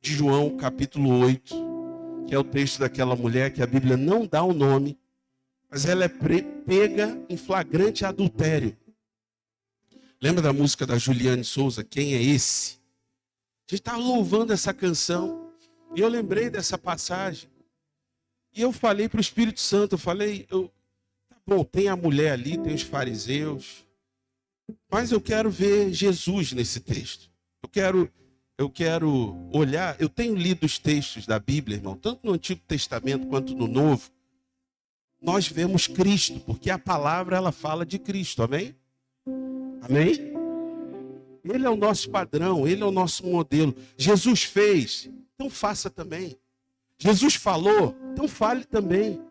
de João, capítulo 8, que é o texto daquela mulher que a Bíblia não dá o nome, mas ela é pega em flagrante adultério. Lembra da música da Juliane Souza, Quem é Esse? A gente estava louvando essa canção, e eu lembrei dessa passagem, e eu falei para o Espírito Santo, tá bom, tem a mulher ali, tem os fariseus, mas eu quero ver Jesus nesse texto. Eu quero olhar, eu tenho lido os textos da Bíblia, irmão, tanto no Antigo Testamento quanto no Novo. Nós vemos Cristo, porque a palavra ela fala de Cristo, amém? Amém? Ele é o nosso padrão, ele é o nosso modelo. Jesus fez, então faça também. Jesus falou, então fale também.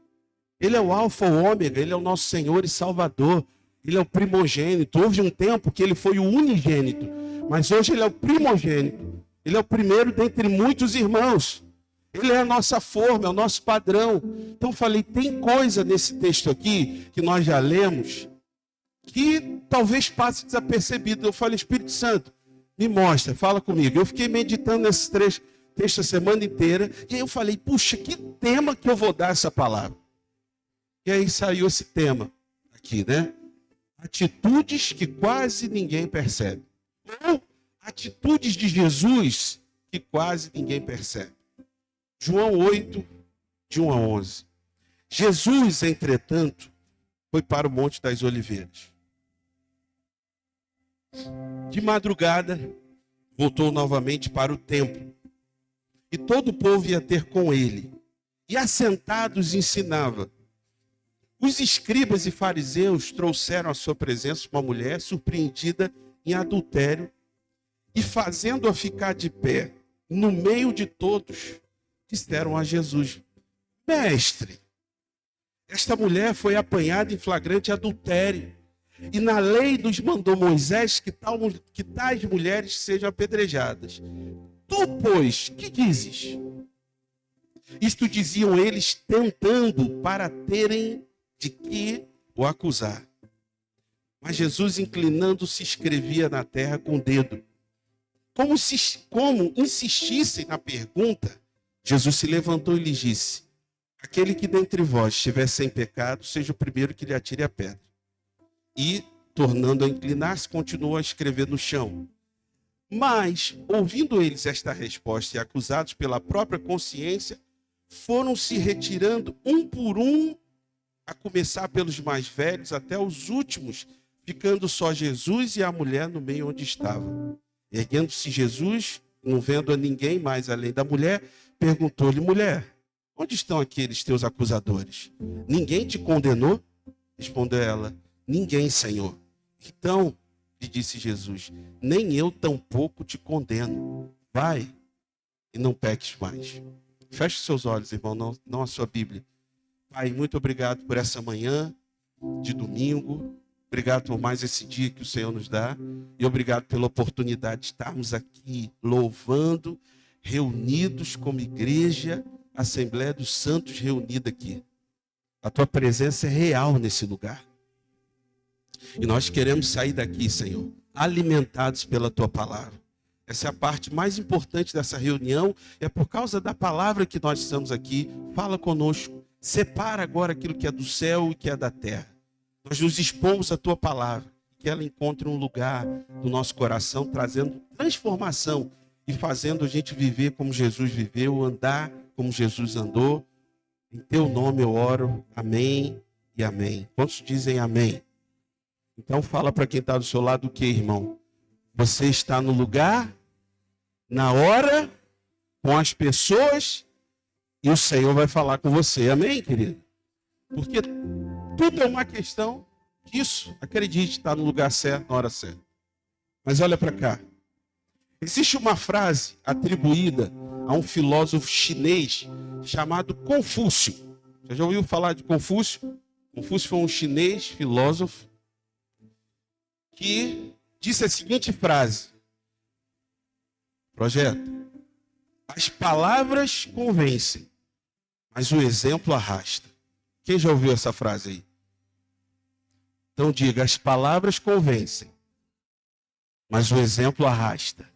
Ele é o alfa, o ômega, ele é o nosso Senhor e Salvador. Ele é o primogênito. Houve um tempo que ele foi o unigênito, mas hoje ele é o primogênito. Ele é o primeiro dentre muitos irmãos. Ele é a nossa forma, é o nosso padrão. Então falei, tem coisa nesse texto aqui que nós já lemos que talvez passe desapercebido. Eu falei, Espírito Santo, me mostra, fala comigo. Eu fiquei meditando nesses 3 textos a semana inteira, e aí eu falei, puxa, que tema que eu vou dar essa palavra? E aí saiu esse tema aqui, né? Atitudes que quase ninguém percebe. Ou atitudes de Jesus que quase ninguém percebe. João 8, de 1 a 11. Jesus, entretanto, foi para o Monte das Oliveiras. De madrugada, voltou novamente para o templo. E todo o povo ia ter com ele. E assentados ensinava. Os escribas e fariseus trouxeram à sua presença uma mulher surpreendida em adultério. E fazendo-a ficar de pé, no meio de todos, disseram a Jesus: Mestre, esta mulher foi apanhada em flagrante adultério. E na lei nos mandou Moisés que tais mulheres sejam apedrejadas. Tu, pois, que dizes? Isto diziam eles, tentando para terem de que o acusar. Mas Jesus, inclinando-se, escrevia na terra com o dedo. Como insistissem na pergunta, Jesus se levantou e lhes disse: aquele que dentre vós estiver sem pecado, seja o primeiro que lhe atire a pedra. E, tornando a inclinar-se, continuou a escrever no chão. Mas, ouvindo eles esta resposta e acusados pela própria consciência, foram se retirando um por um, a começar pelos mais velhos até os últimos, ficando só Jesus e a mulher no meio onde estavam. Erguendo-se Jesus, não vendo a ninguém mais além da mulher, perguntou-lhe: mulher, onde estão aqueles teus acusadores? Ninguém te condenou? Respondeu ela: ninguém, Senhor. Então, lhe disse Jesus: nem eu tampouco te condeno. Vai e não peques mais. Feche os seus olhos, irmão, não a sua Bíblia. Pai, muito obrigado por essa manhã de domingo. Obrigado por mais esse dia que o Senhor nos dá. E obrigado pela oportunidade de estarmos aqui louvando, reunidos como igreja, Assembleia dos Santos reunida aqui. A tua presença é real nesse lugar. E nós queremos sair daqui, Senhor, alimentados pela tua palavra. Essa é a parte mais importante dessa reunião. É por causa da palavra que nós estamos aqui. Fala conosco. Separa agora aquilo que é do céu e que é da terra. Nós nos expomos à tua palavra. Que ela encontre um lugar no nosso coração, trazendo transformação e fazendo a gente viver como Jesus viveu, andar como Jesus andou. Em teu nome eu oro. Amém e amém. Quantos dizem amém? Então fala para quem está do seu lado o que, irmão? Você está no lugar, na hora, com as pessoas, e o Senhor vai falar com você. Amém, querido? Porque tudo é uma questão disso. Acredite, está no lugar certo, na hora certa. Mas olha para cá. Existe uma frase atribuída a um filósofo chinês chamado Confúcio. Você já ouviu falar de Confúcio? Confúcio foi um chinês filósofo que disse a seguinte frase. Projeto. As palavras convencem, mas o exemplo arrasta. Quem já ouviu essa frase aí? Então diga, as palavras convencem, mas o exemplo arrasta.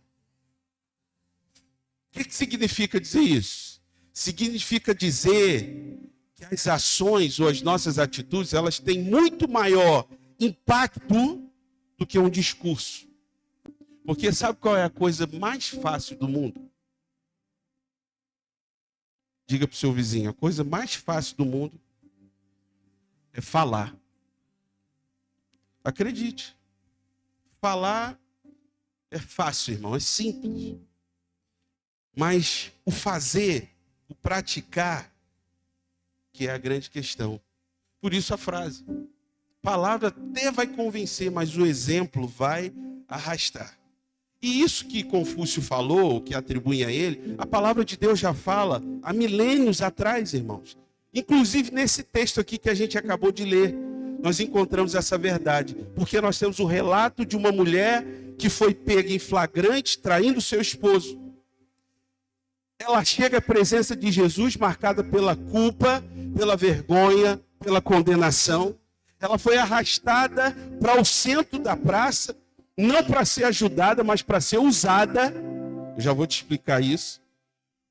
O que significa dizer isso? Significa dizer que as ações ou as nossas atitudes, elas têm muito maior impacto do que um discurso. Porque sabe qual é a coisa mais fácil do mundo? Diga para o seu vizinho, a coisa mais fácil do mundo é falar. Acredite. Falar é fácil, irmão, é simples. Mas o fazer, o praticar, que é a grande questão. Por isso a frase. Palavra até vai convencer, mas o exemplo vai arrastar. E isso que Confúcio falou, que atribui a ele, a palavra de Deus já fala há milênios atrás, irmãos. Inclusive nesse texto aqui que a gente acabou de ler, nós encontramos essa verdade. Porque nós temos o relato de uma mulher que foi pega em flagrante, traindo seu esposo. Ela chega à presença de Jesus marcada pela culpa, pela vergonha, pela condenação. Ela foi arrastada para o centro da praça, não para ser ajudada, mas para ser usada. Eu já vou te explicar isso.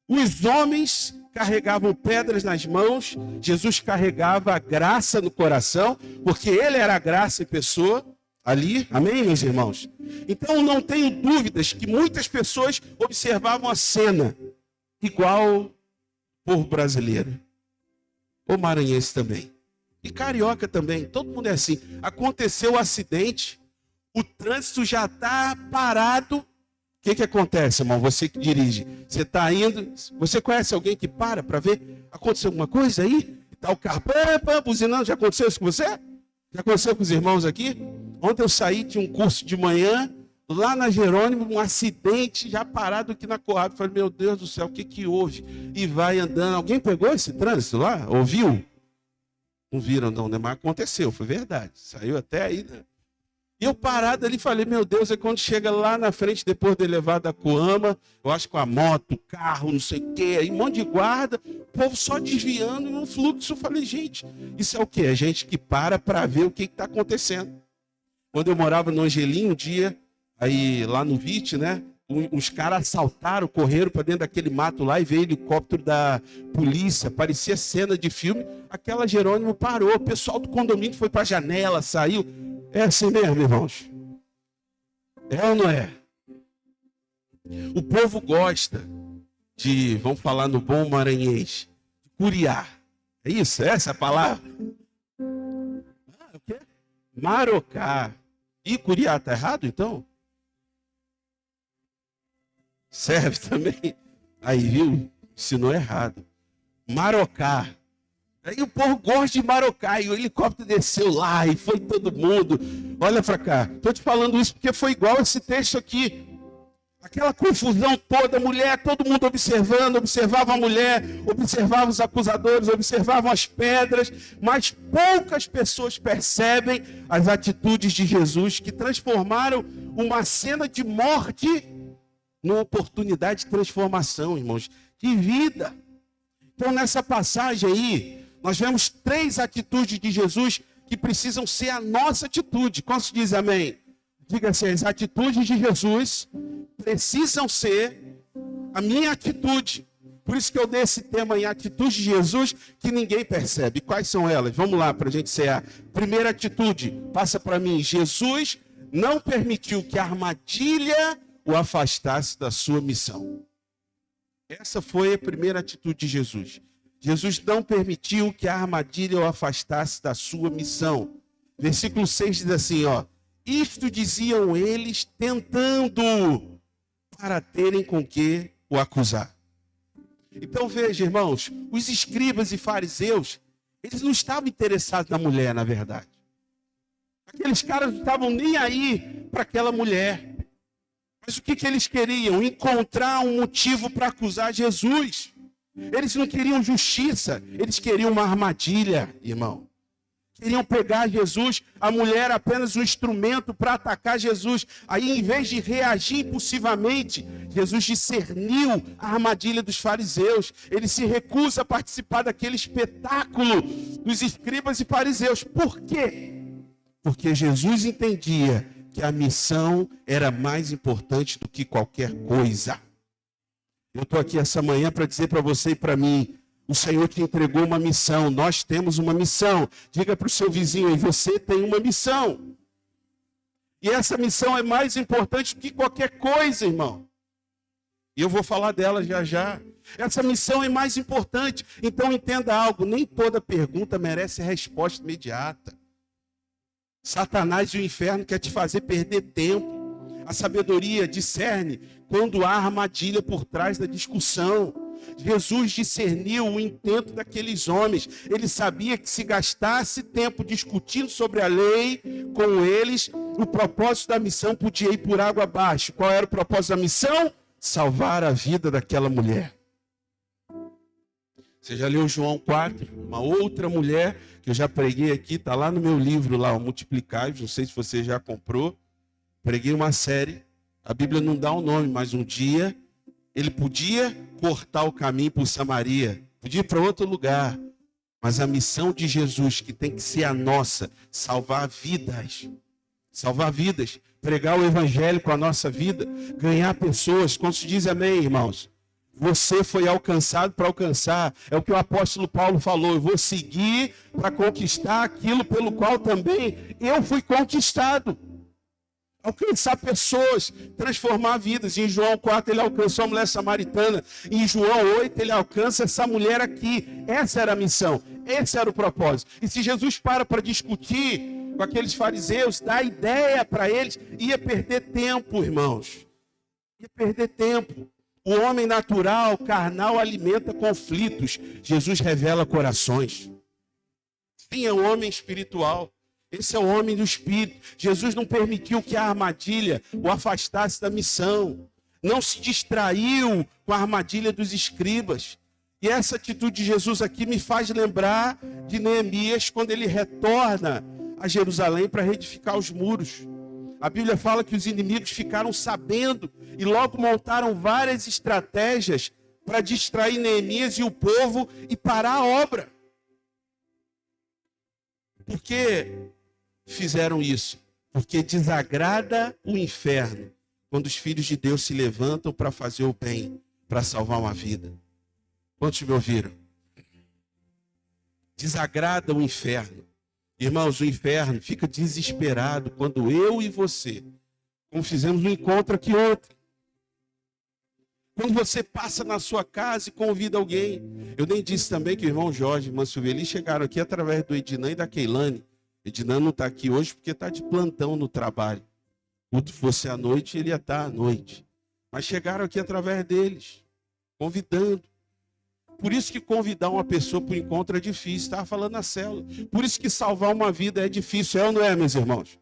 Os homens carregavam pedras nas mãos, Jesus carregava a graça no coração, porque ele era a graça em pessoa ali. Amém, meus irmãos? Então não tenho dúvidas que muitas pessoas observavam a cena, igual o povo brasileiro, ou maranhense também, e carioca também, todo mundo é assim. Aconteceu o acidente, o trânsito já está parado. O que acontece, irmão? Você que dirige, você está indo, você conhece alguém que para ver? Aconteceu alguma coisa aí? Está o carro buzinando, já aconteceu isso com você? Já aconteceu com os irmãos aqui? Ontem eu saí de um curso de manhã, lá na Jerônimo, um acidente já parado aqui na Coab. Falei, meu Deus do céu, o que houve? E vai andando. Alguém pegou esse trânsito lá? Ouviu? Não viram não, né? Mas aconteceu, foi verdade. Saiu até aí, né? E eu parado ali, falei, meu Deus, é quando chega lá na frente, depois de levar da Coama, eu acho que com a moto, carro, não sei o quê, aí um monte de guarda, o povo só desviando no fluxo. Eu falei, gente, isso é o quê? É gente que para ver o que está acontecendo. Quando eu morava no Angelim, um dia, aí lá no VIT, né? Uns caras assaltaram, correram para dentro daquele mato lá e veio helicóptero da polícia, parecia cena de filme. Aquela Jerônimo parou, o pessoal do condomínio foi para a janela, saiu. É assim mesmo, irmãos? É ou não é? O povo gosta de, vamos falar no bom maranhense, curiar. É isso? Essa é a palavra? O quê? Marocar. E curiar está errado, então? Serve também. Aí, viu? Ensinou errado. Marocar. Aí o povo gosta de marocar. E o helicóptero desceu lá e foi todo mundo. Olha para cá. Estou te falando isso porque foi igual esse texto aqui. Aquela confusão toda, mulher, todo mundo observando, observava a mulher, observava os acusadores, observavam as pedras, mas poucas pessoas percebem as atitudes de Jesus que transformaram uma cena de morte numa oportunidade de transformação, irmãos, de vida. Então, nessa passagem aí, nós vemos 3 atitudes de Jesus que precisam ser a nossa atitude. Quantos dizem amém? Diga assim, as atitudes de Jesus precisam ser a minha atitude. Por isso que eu dei esse tema em atitude de Jesus que ninguém percebe. Quais são elas? Vamos lá para a gente ser a primeira atitude. Passa para mim. Jesus não permitiu que a armadilha o afastasse da sua missão. Essa foi a primeira atitude de Jesus. Jesus não permitiu que a armadilha o afastasse da sua missão. Versículo 6 diz assim, ó. Isto diziam eles tentando para terem com que o acusar. Então veja, irmãos, os escribas e fariseus, eles não estavam interessados na mulher, na verdade. Aqueles caras não estavam nem aí para aquela mulher. Mas o que eles queriam? Encontrar um motivo para acusar Jesus. Eles não queriam justiça, eles queriam uma armadilha, irmão. Queriam pegar Jesus, a mulher era apenas um instrumento para atacar Jesus. Aí, em vez de reagir impulsivamente, Jesus discerniu a armadilha dos fariseus. Ele se recusa a participar daquele espetáculo dos escribas e fariseus. Por quê? Porque Jesus entendia que a missão era mais importante do que qualquer coisa. Eu estou aqui essa manhã para dizer para você e para mim, o Senhor te entregou uma missão, nós temos uma missão. Diga para o seu vizinho, e você tem uma missão. E essa missão é mais importante que qualquer coisa, irmão. E eu vou falar dela já já. Essa missão é mais importante. Então entenda algo, nem toda pergunta merece resposta imediata. Satanás e o inferno quer te fazer perder tempo. A sabedoria discerne quando há armadilha por trás da discussão. Jesus discerniu o intento daqueles homens. Ele sabia que se gastasse tempo discutindo sobre a lei com eles, o propósito da missão podia ir por água abaixo. Qual era o propósito da missão? Salvar a vida daquela mulher. Você já leu João 4? Uma outra mulher que eu já preguei aqui, está lá no meu livro, lá, o Multiplicai, não sei se você já comprou. Preguei uma série, a Bíblia não dá o nome, mas um dia ele podia cortar o caminho por Samaria, podia ir para outro lugar. Mas a missão de Jesus, que tem que ser a nossa, salvar vidas, pregar o evangelho com a nossa vida, ganhar pessoas. Quando se diz amém, irmãos? Você foi alcançado para alcançar. É o que o apóstolo Paulo falou. Eu vou seguir para conquistar aquilo pelo qual também eu fui conquistado. Alcançar pessoas, transformar vidas. Em João 4 ele alcançou a mulher samaritana. Em João 8 ele alcança essa mulher aqui. Essa era a missão, esse era o propósito. E se Jesus para discutir com aqueles fariseus, dá ideia para eles, ia perder tempo, irmãos. Ia perder tempo. O homem natural, carnal, alimenta conflitos. Jesus revela corações. Sim, é um homem espiritual. Esse é o homem do Espírito. Jesus não permitiu que a armadilha o afastasse da missão. Não se distraiu com a armadilha dos escribas. E essa atitude de Jesus aqui me faz lembrar de Neemias quando ele retorna a Jerusalém para reedificar os muros. A Bíblia fala que os inimigos ficaram sabendo e logo montaram várias estratégias para distrair Neemias e o povo e parar a obra. Por que fizeram isso? Porque desagrada o inferno quando os filhos de Deus se levantam para fazer o bem, para salvar uma vida. Quantos me ouviram? Desagrada o inferno. Irmãos, o inferno fica desesperado quando eu e você, como fizemos um encontro aqui ontem, quando você passa na sua casa e convida alguém. Eu nem disse também que o irmão Jorge e o irmão Silveli chegaram aqui através do Edinã e da Keilane. Edinã não está aqui hoje porque está de plantão no trabalho. Quando fosse à noite, ele ia estar à noite. Mas chegaram aqui através deles, convidando. Por isso que convidar uma pessoa para o encontro é difícil. Estava falando na célula. Por isso que salvar uma vida é difícil. É ou não é, meus irmãos?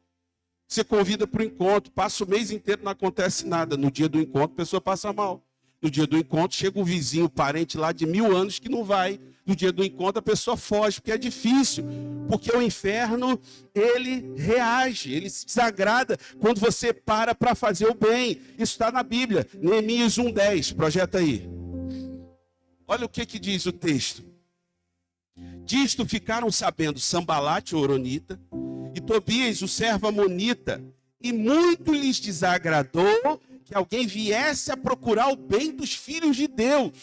Você convida para o encontro, passa o mês inteiro, não acontece nada. No dia do encontro, a pessoa passa mal. No dia do encontro, chega um vizinho, parente lá de 1000 anos que não vai. No dia do encontro, a pessoa foge, porque é difícil. Porque o inferno, ele reage, ele se desagrada quando você para fazer o bem. Isso está na Bíblia. Neemias 1:10, projeta aí. Olha o que diz o texto. Disto ficaram sabendo Sambalate, o horonita, e Tobias, o servo amonita, e muito lhes desagradou que alguém viesse a procurar o bem dos filhos de Deus.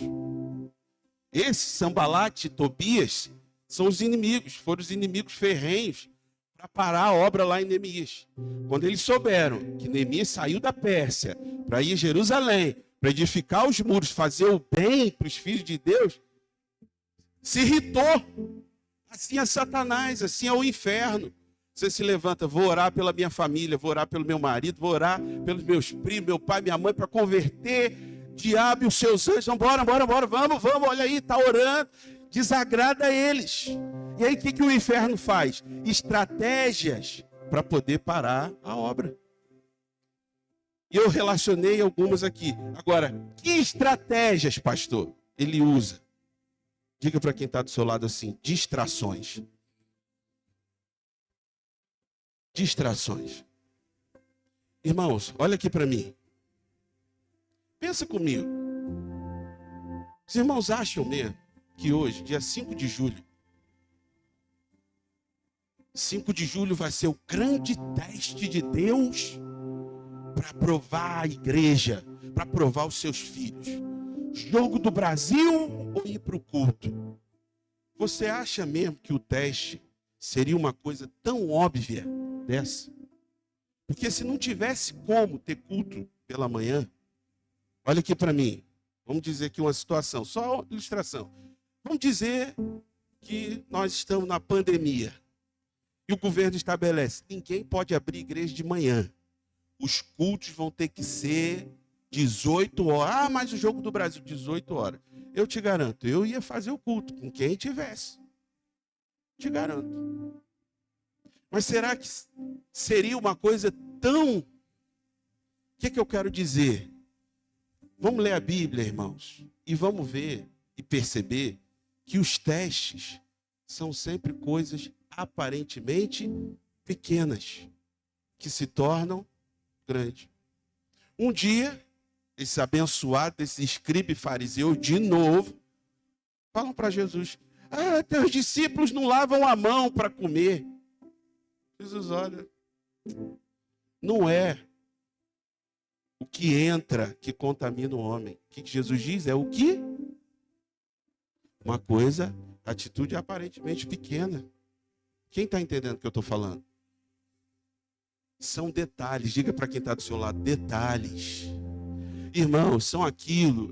Esse Sambalate e Tobias são os inimigos, foram os inimigos ferrenhos para parar a obra lá em Neemias. Quando eles souberam que Neemias saiu da Pérsia para ir a Jerusalém, para edificar os muros, fazer o bem para os filhos de Deus, se irritou. Assim é Satanás, assim é o inferno. Você se levanta, vou orar pela minha família, vou orar pelo meu marido, vou orar pelos meus primos, meu pai, minha mãe, para converter diabo e os seus anjos. Bora, vamos, olha aí, está orando. Desagrada eles. E aí o que o inferno faz? Estratégias para poder parar a obra. E eu relacionei algumas aqui. Agora, que estratégias, pastor, ele usa? Diga para quem está do seu lado assim, distrações. Distrações. Irmãos, olha aqui para mim. Pensa comigo. Os irmãos acham mesmo que hoje, dia 5 de julho, 5 de julho vai ser o grande teste de Deus para provar a igreja, para provar os seus filhos, jogo do Brasil ou ir para o culto? Você acha mesmo que o teste seria uma coisa tão óbvia dessa? Porque se não tivesse como ter culto pela manhã, olha aqui para mim, vamos dizer aqui uma situação, só uma ilustração. Vamos dizer que nós estamos na pandemia e o governo estabelece, ninguém pode abrir igreja de manhã. Os cultos vão ter que ser 18 horas. Ah, mas o jogo do Brasil, 18 horas. Eu te garanto, eu ia fazer o culto com quem tivesse. Te garanto. Mas será que seria uma coisa tão... O que eu quero dizer? Vamos ler a Bíblia, irmãos, e vamos ver e perceber que os testes são sempre coisas aparentemente pequenas, que se tornam grandes. Um dia, esse abençoado, esse escriba e fariseu, de novo, falam para Jesus, teus discípulos não lavam a mão para comer. Jesus olha, não é o que entra que contamina o homem. O que Jesus diz é o que? Uma coisa, atitude aparentemente pequena. Quem está entendendo o que eu estou falando? São detalhes. Diga para quem está do seu lado, detalhes. Irmãos,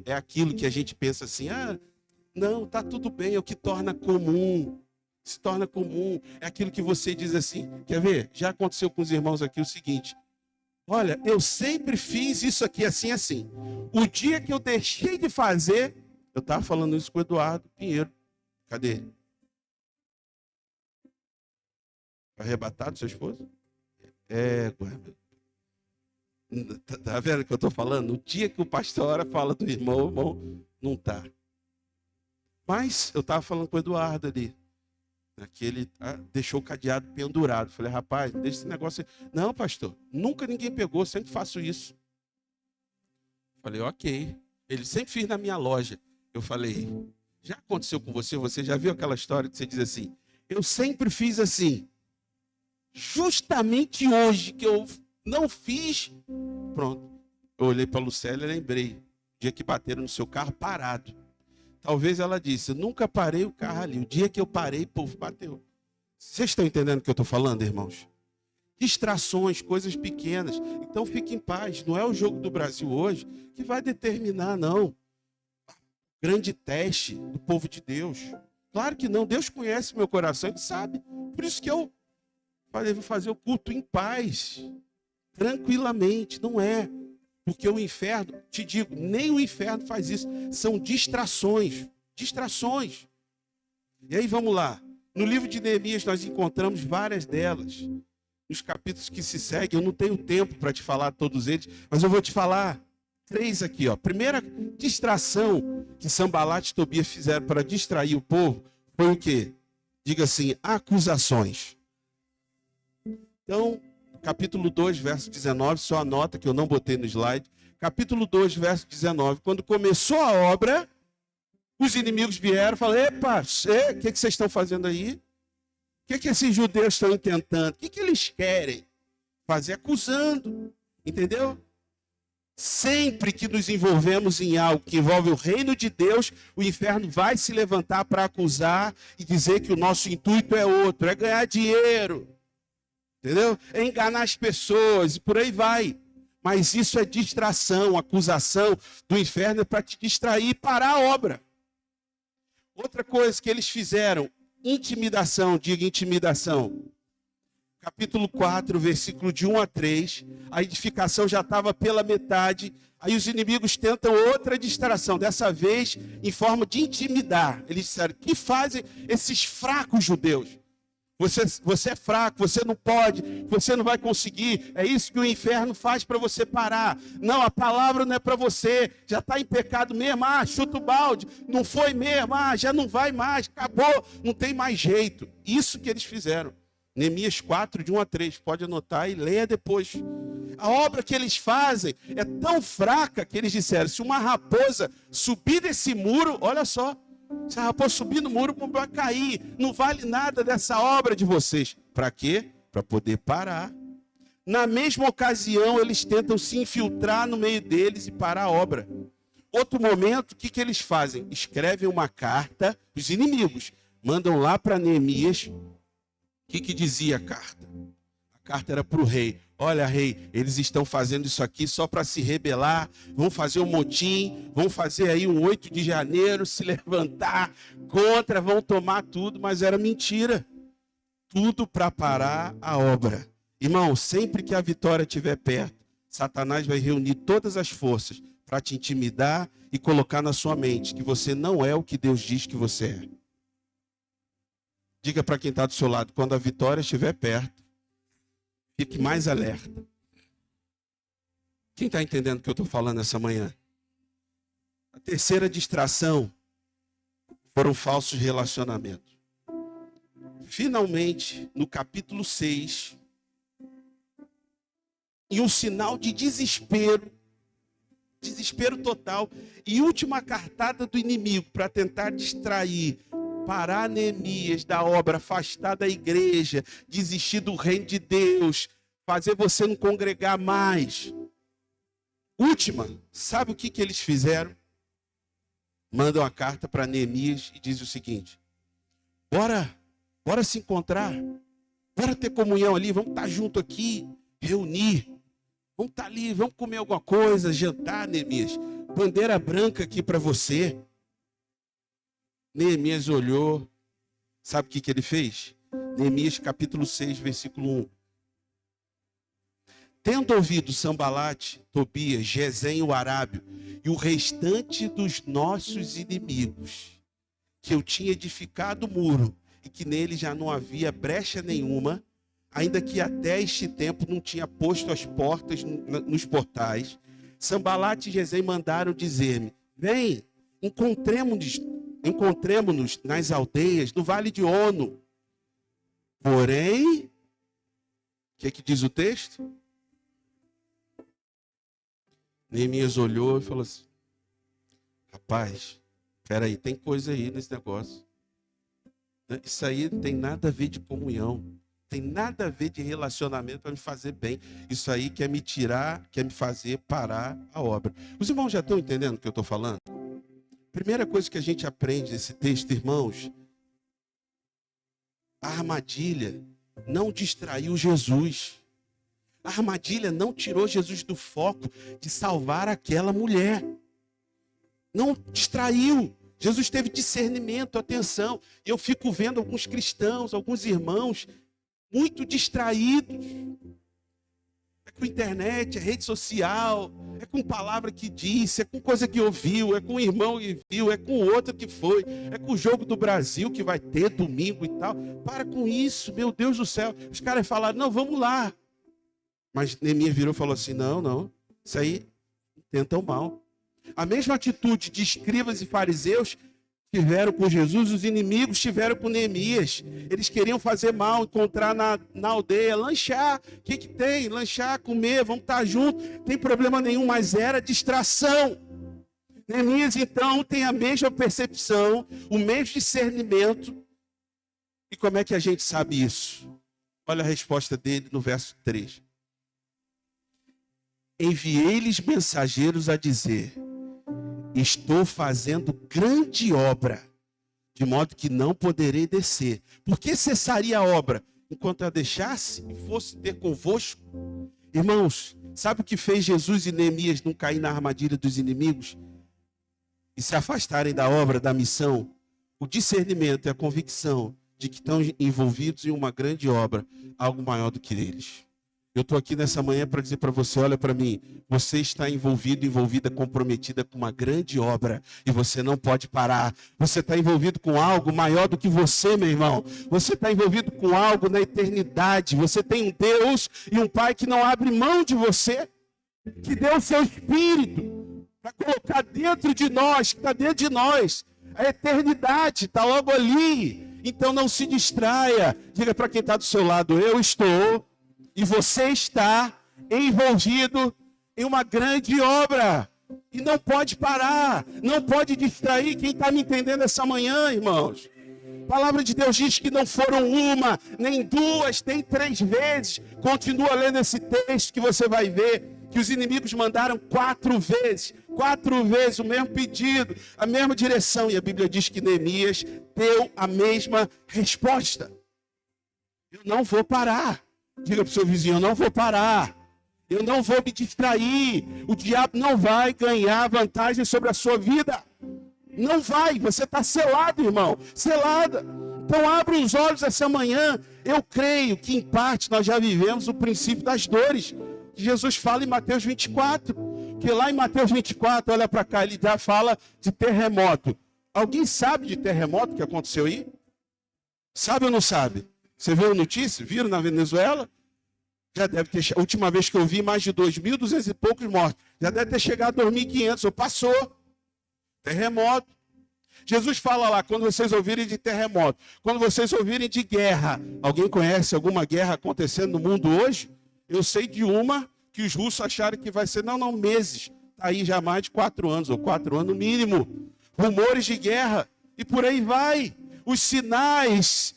é aquilo que a gente pensa assim, não, está tudo bem, é o que torna comum. Se torna comum. É aquilo que você diz assim, quer ver? Já aconteceu com os irmãos aqui o seguinte, olha, eu sempre fiz isso aqui assim, assim. O dia que eu deixei de fazer, eu estava falando isso com o Eduardo Pinheiro. Cadê ele? Arrebatado, seu esposo? Tá vendo o que eu estou falando? No dia que o pastor fala do irmão, o irmão não está. Mas eu estava falando com o Eduardo ali. Que ele deixou o cadeado pendurado. Falei, rapaz, deixa esse negócio aí. Não, pastor, nunca ninguém pegou, sempre faço isso. Falei, ok. Ele sempre fiz na minha loja. Eu falei, já aconteceu com você? Você já viu aquela história que você diz assim, eu sempre fiz assim. Justamente hoje que eu não fiz, pronto. Eu olhei para a Lucélia e lembrei. O dia que bateram no seu carro parado. Talvez ela disse, eu nunca parei o carro ali. O dia que eu parei, o povo bateu. Vocês estão entendendo o que eu estou falando, irmãos? Distrações, coisas pequenas. Então fique em paz. Não é o jogo do Brasil hoje que vai determinar, não. Grande teste do povo de Deus. Claro que não. Deus conhece meu coração, Ele sabe. Por isso que eu vou fazer o culto em paz. Tranquilamente. Não é. Porque o inferno, te digo, nem o inferno faz isso. São distrações. Distrações. E aí vamos lá. No livro de Neemias nós encontramos várias delas. Nos capítulos que se seguem, eu não tenho tempo para te falar todos eles, mas eu vou te falar 3 aqui. Primeira distração que Sanbalat e Tobias fizeram para distrair o povo foi o quê? Diga assim, acusações. Então, capítulo 2, verso 19, só anota que eu não botei no slide. Capítulo 2, verso 19. Quando começou a obra, os inimigos vieram e falaram, epa, o que vocês estão fazendo aí? O que esses judeus estão intentando? O que eles querem? Fazer acusando. Entendeu? Sempre que nos envolvemos em algo que envolve o reino de Deus, o inferno vai se levantar para acusar e dizer que o nosso intuito é outro, é ganhar dinheiro. Entendeu? É enganar as pessoas e por aí vai. Mas isso é distração, acusação do inferno é para te distrair e parar a obra. Outra coisa que eles fizeram, intimidação, diga intimidação. Capítulo 4, versículo de 1 a 3, a edificação já estava pela metade, aí os inimigos tentam outra distração, dessa vez em forma de intimidar. Eles disseram, que fazem esses fracos judeus? Você é fraco, você não pode, você não vai conseguir. É isso que o inferno faz para você parar. Não, a palavra não é para você. Já está em pecado mesmo. Chuta o balde. Não foi mesmo. Já não vai mais. Acabou. Não tem mais jeito. Isso que eles fizeram. Neemias 4, de 1 a 3. Pode anotar e leia depois. A obra que eles fazem é tão fraca que eles disseram, se uma raposa subir desse muro, olha só. Se a raposa subir no muro, vai cair. Não vale nada dessa obra de vocês. Para quê? Para poder parar. Na mesma ocasião, eles tentam se infiltrar no meio deles e parar a obra. Outro momento, o que eles fazem? Escrevem uma carta, os inimigos, mandam lá para Neemias. O que dizia a carta? A carta era para o rei. Olha, rei, eles estão fazendo isso aqui só para se rebelar, vão fazer um motim, vão fazer aí um 8 de janeiro, se levantar contra, vão tomar tudo, mas era mentira. Tudo para parar a obra. Irmão, sempre que a vitória estiver perto, Satanás vai reunir todas as forças para te intimidar e colocar na sua mente que você não é o que Deus diz que você é. Diga para quem está do seu lado, quando a vitória estiver perto, fique mais alerta. Quem está entendendo o que eu estou falando essa manhã? A terceira distração foram falsos relacionamentos. Finalmente, no capítulo 6, em um sinal de desespero total, e última cartada do inimigo para tentar distrair, parar Neemias da obra, afastar da igreja, desistir do reino de Deus, fazer você não congregar mais. Última, sabe o que eles fizeram? Mandam a carta para Neemias e diz o seguinte: bora se encontrar, bora ter comunhão ali, vamos estar junto aqui, reunir, vamos estar ali, vamos comer alguma coisa, jantar, Neemias, bandeira branca aqui para você. Neemias olhou, sabe o que ele fez? Neemias capítulo 6, versículo 1. Tendo ouvido Sambalate, Tobias, Gesem o Arábio e o restante dos nossos inimigos, que eu tinha edificado o muro e que nele já não havia brecha nenhuma, ainda que até este tempo não tinha posto as portas nos portais, Sambalate e Gesem mandaram dizer-me: vem, encontremo-nos nas aldeias, no vale de Ono. Porém, o que diz o texto? Neemias olhou e falou assim: rapaz, peraí, tem coisa aí nesse negócio. Isso aí não tem nada a ver de comunhão, tem nada a ver de relacionamento para me fazer bem. Isso aí quer me tirar, quer me fazer parar a obra. Os irmãos já estão entendendo o que eu estou falando? Primeira coisa que a gente aprende nesse texto, irmãos, a armadilha não distraiu Jesus. A armadilha não tirou Jesus do foco de salvar aquela mulher. Não distraiu. Jesus teve discernimento, atenção. Eu fico vendo alguns cristãos, alguns irmãos, muito distraídos. É com internet, é rede social, é com palavra que disse, é com coisa que ouviu, é com o irmão que viu, é com o outro que foi, é com o jogo do Brasil que vai ter domingo e tal. Para com isso, meu Deus do céu. Os caras falaram: não, vamos lá. Mas Neemias virou e falou assim: não, isso aí tentam mal. A mesma atitude de escribas e fariseus tiveram com Jesus, os inimigos tiveram com Neemias. Eles queriam fazer mal, encontrar na aldeia, lanchar. O que tem? Lanchar, comer, vamos estar juntos. Não tem problema nenhum, mas era distração. Neemias, então, tem a mesma percepção, o mesmo discernimento. E como é que a gente sabe isso? Olha a resposta dele no verso 3. Enviei-lhes mensageiros a dizer: estou fazendo grande obra, de modo que não poderei descer. Por que cessaria a obra? Enquanto a deixasse e fosse ter convosco. Irmãos, sabe o que fez Jesus e Neemias não cair na armadilha dos inimigos? E se afastarem da obra, da missão? O discernimento e a convicção de que estão envolvidos em uma grande obra, algo maior do que eles. Eu estou aqui nessa manhã para dizer para você: olha para mim, você está envolvida, comprometida com uma grande obra e você não pode parar. Você está envolvido com algo maior do que você, meu irmão. Você está envolvido com algo na eternidade. Você tem um Deus e um Pai que não abre mão de você, que deu o seu Espírito para colocar dentro de nós, que está dentro de nós. A eternidade está logo ali. Então não se distraia. Diga para quem está do seu lado: eu estou... E você está envolvido em uma grande obra. E não pode parar. Não pode distrair. Quem está me entendendo essa manhã, irmãos? A palavra de Deus diz que não foram uma, nem duas, nem 3 vezes. Continua lendo esse texto que você vai ver. que os inimigos mandaram 4 vezes o mesmo pedido, a mesma direção. E a Bíblia diz que Neemias deu a mesma resposta. Eu não vou parar. Diga para o seu vizinho, eu não vou parar. Eu não vou me distrair. O diabo não vai ganhar vantagem sobre a sua vida. Não vai. Você está selado, irmão. Selada. Então abre os olhos essa manhã. Eu creio que em parte nós já vivemos o princípio das dores. Que Jesus fala em Mateus 24. Que lá em Mateus 24, olha para cá, ele já fala de terremoto. Alguém sabe de terremoto que aconteceu aí? Sabe ou não sabe? Você viu a notícia? Viram na Venezuela? Já deve ter, a última vez que eu vi, mais de 2.200 e poucos mortos. Já deve ter chegado a 2.500, ou passou. Terremoto. Jesus fala lá, quando vocês ouvirem de terremoto, quando vocês ouvirem de guerra. Alguém conhece alguma guerra acontecendo no mundo hoje? Eu sei de uma que os russos acharam que vai ser, não, meses. Está aí já mais de 4 anos, ou 4 anos no mínimo. Rumores de guerra, e por aí vai. Os sinais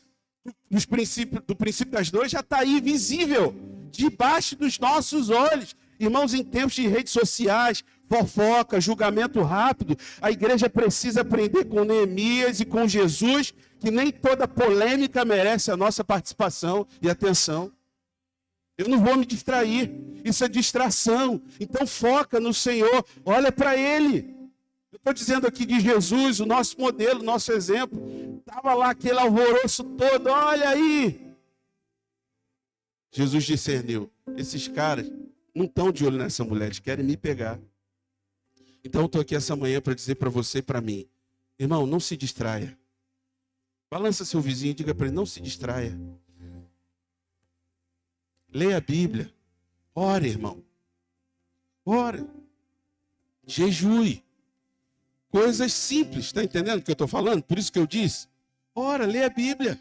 do princípio das dores já está aí visível, debaixo dos nossos olhos. Irmãos, em tempos de redes sociais, fofoca, julgamento rápido, a igreja precisa aprender com Neemias e com Jesus, que nem toda polêmica merece a nossa participação e atenção. Eu não vou me distrair, isso é distração. Então foca no Senhor, olha para Ele. Eu estou dizendo aqui de Jesus, o nosso modelo, o nosso exemplo. Estava lá aquele alvoroço todo, olha aí. Jesus discerniu, esses caras não estão de olho nessa mulher, eles querem me pegar. Então eu estou aqui essa manhã para dizer para você e para mim, irmão, não se distraia. Balança seu vizinho e diga para ele, não se distraia. Leia a Bíblia. Ore, irmão. Ore. Jejue. Coisas simples, está entendendo o que eu estou falando? Por isso que eu disse, ora, lê a Bíblia.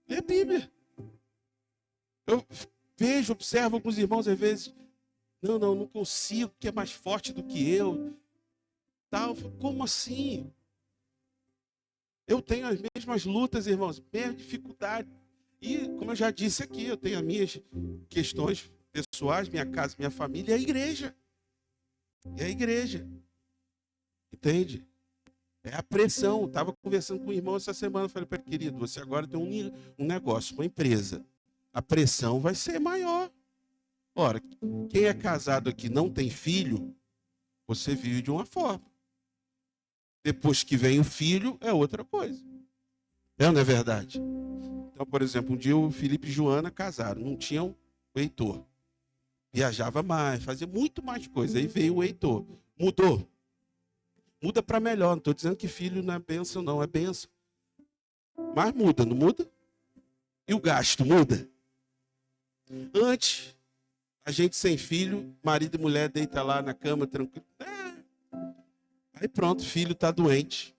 Lê a Bíblia. Eu vejo, observo alguns irmãos às vezes, não consigo, que é mais forte do que eu. Tal. Como assim? Eu tenho as mesmas lutas, irmãos, mesma dificuldade. E, como eu já disse aqui, eu tenho as minhas questões pessoais, minha casa, minha família, e a igreja. É a igreja. Entende? É a pressão. Estava conversando com o irmão essa semana. Falei para ele, querido, você agora tem um negócio, uma empresa. A pressão vai ser maior. Ora, quem é casado aqui não tem filho, você vive de uma forma. Depois que vem o filho, é outra coisa. É ou não é verdade? Então, por exemplo, um dia o Felipe e Joana casaram, não tinham o Heitor. Viajava mais, fazia muito mais coisa. Aí veio o Heitor. Mudou. Muda para melhor. Não estou dizendo que filho não é bênção, não. É bênção. Mas muda, não muda? E o gasto muda? Antes, a gente sem filho, marido e mulher deita lá na cama, tranquilo. Aí pronto, filho está doente.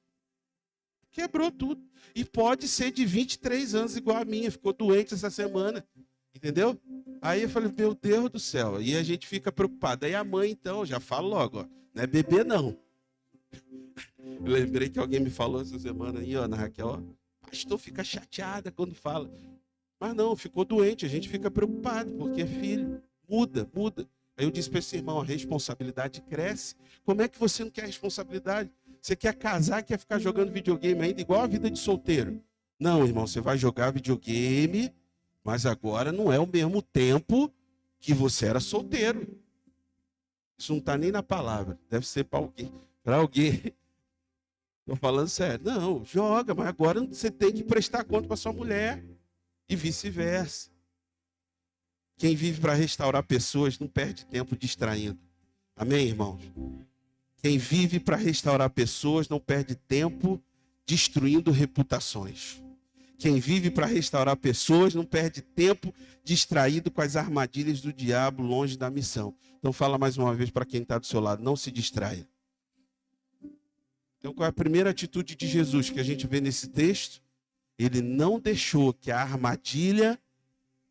Quebrou tudo. E pode ser de 23 anos, igual a minha. Ficou doente essa semana. Entendeu? Aí eu falei, meu Deus do céu. E a gente fica preocupado. Aí a mãe, então, já fala logo, ó, não é bebê, não. Eu lembrei que alguém me falou essa semana aí, ó, Ana Raquel, ó, pastor fica chateada quando fala. Mas não, ficou doente, a gente fica preocupado, porque é filho. Muda. Aí eu disse para esse irmão, a responsabilidade cresce. Como é que você não quer responsabilidade? Você quer casar, quer ficar jogando videogame ainda, igual a vida de solteiro. Não, irmão, você vai jogar videogame, mas agora não é o mesmo tempo que você era solteiro. Isso não está nem na palavra. Deve ser para alguém. Para alguém. Estou falando sério. Não, joga, mas agora você tem que prestar conta para sua mulher. E vice-versa. Quem vive para restaurar pessoas não perde tempo distraindo. Amém, irmãos? Quem vive para restaurar pessoas não perde tempo destruindo reputações. Quem vive para restaurar pessoas não perde tempo distraído com as armadilhas do diabo longe da missão. Então fala mais uma vez para quem está do seu lado, não se distraia. Então qual é a primeira atitude de Jesus que a gente vê nesse texto? Ele não deixou que a armadilha